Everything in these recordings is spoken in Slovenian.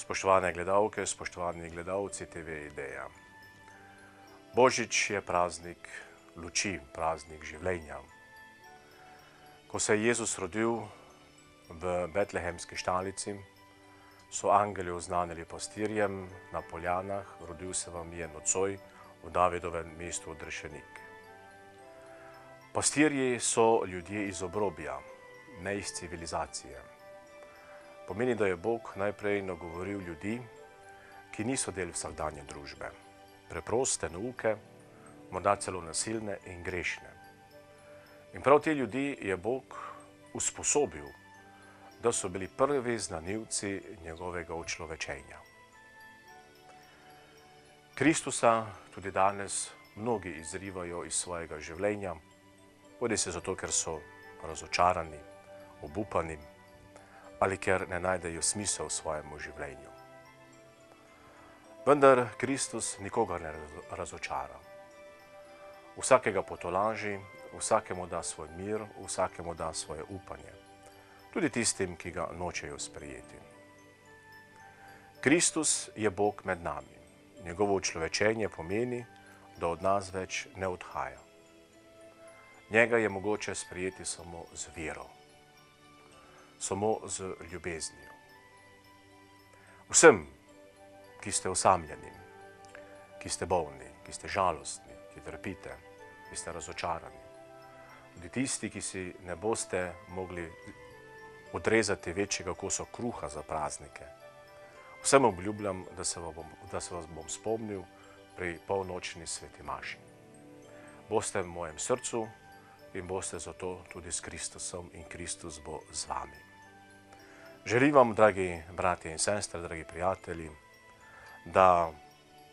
Spoštovane gledalke, spoštovani gledalci TV Ideja. Božič je praznik luči, praznik življenja. Ko se je Jezus rodil v betlehemski štalici, so angeli oznanili pastirjem na poljanah, rodil se vam je nocoj v Davidovem mestu odrešenik. Pastirji so ljudje iz obrobja, ne iz civilizacije. Pomeni, da je Bog najprej nagovoril ljudi, ki niso del vsakdanje družbe, preproste nauke, morda celo nasilne in grešne. In prav te ljudi je Bog usposobil, da so bili prvi znanilci njegovega učlovečenja. Kristusa tudi danes mnogi izrivajo iz svojega življenja, bodisi zato, ker so razočarani, obupani, ali ker ne najdejo smisel v svojemu življenju. Vendar Kristus nikogar ne razočara. Vsakega potolaži, vsakemu da svoj mir, vsakemu da svoje upanje. Tudi tistim, ki ga nočejo sprejeti. Kristus je Bog med nami. Njegovo učlovečenje pomeni, da od nas več ne odhaja. Njega je mogoče sprejeti samo z vero, samo z ljubeznijo. Vsem, ki ste osamljeni, ki ste bolni, ki ste žalostni, ki trpite, ki ste razočarani, tudi tisti, ki si ne boste mogli odrezati večjega kosa kruha za praznike, vsem obljubljam, da se vas bom spomnil pri polnočni sveti maši. Boste v mojem srcu in boste zato tudi s Kristusom in Kristus bo z vami. Želim vam, dragi bratje in sestre, dragi prijatelji, da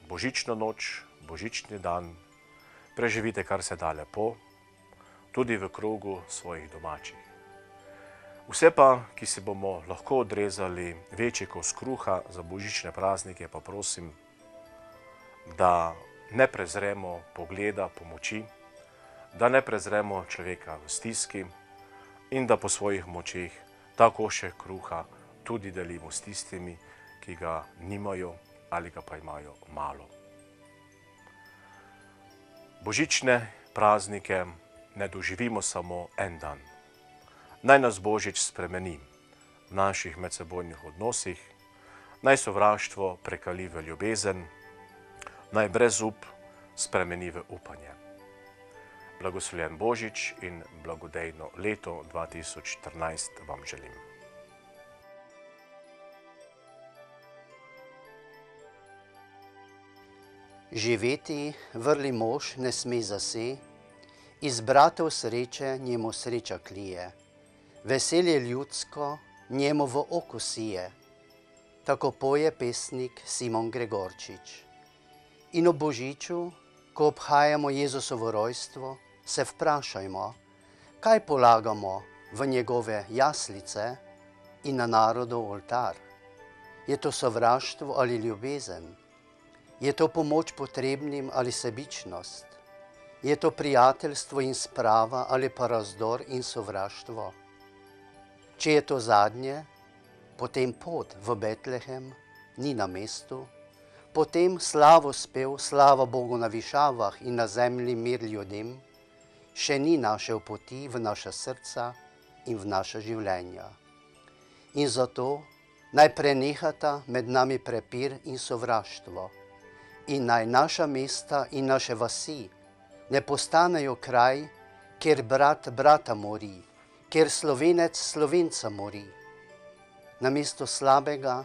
božično noč, božični dan preživite kar se da lepo, tudi v krogu svojih domačih. Vse pa, ki si bomo lahko odrezali večji kos kruha za božične praznike, pa prosim, da ne prezremo pogleda pomoči, da ne prezremo človeka v stiski in da po svojih močeh ta košček kruha tudi delimo s tistimi, ki ga nimajo ali ga pa imajo malo. Božične praznike ne doživimo samo en dan. Naj nas Božič spremeni v naših medsebojnih odnosih, naj sovraštvo prekali v ljubezen, naj brezup spremeni v upanje. Blagoslovljen Božič in blagodejno leto 2014 vam želim. Živeti vrli mož ne sme zase, iz bratov sreče njemu sreča klije. Veselje ljudsko njemu v oko sije, tako poje pesnik Simon Gregorčič. In ob Božiču, ko obhajamo Jezusovo rojstvo, se vprašajmo, kaj polagamo v njegove jaslice in na narodov oltar. Je to sovraštvo ali ljubezen? Je to pomoč potrebnim ali sebičnost? Je to prijateljstvo in sprava ali pa razdor in sovraštvo? Če je to zadnje, potem pot v Betlehem ni na mestu, potem slavospev, slava Bogu na višavah in na zemlji mir ljudem, še ni našel poti v naša srca in v naša življenja. In zato naj prenehata med nami prepir in sovraštvo in naj naša mesta in naše vasi ne postanejo kraj, kjer brat brata mori, kjer Slovenec Slovenca mori. Namesto slabega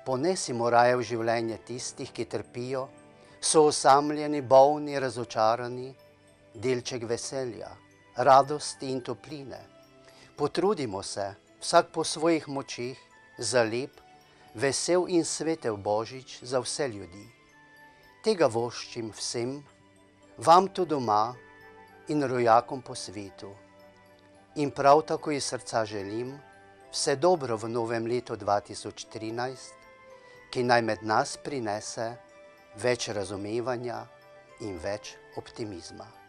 ponesimo raje v življenje tistih, ki trpijo, so osamljeni, bolni, razočarani, delček veselja, radosti in topline. Potrudimo se, vsak po svojih močeh, za lep, vesel in svetel Božič za vse ljudi. Tega voščim vsem, vam tu doma in rojakom po svetu. In prav tako iz srca želim vse dobro v novem letu 2013, ki naj med nas prinese več razumevanja in več optimizma.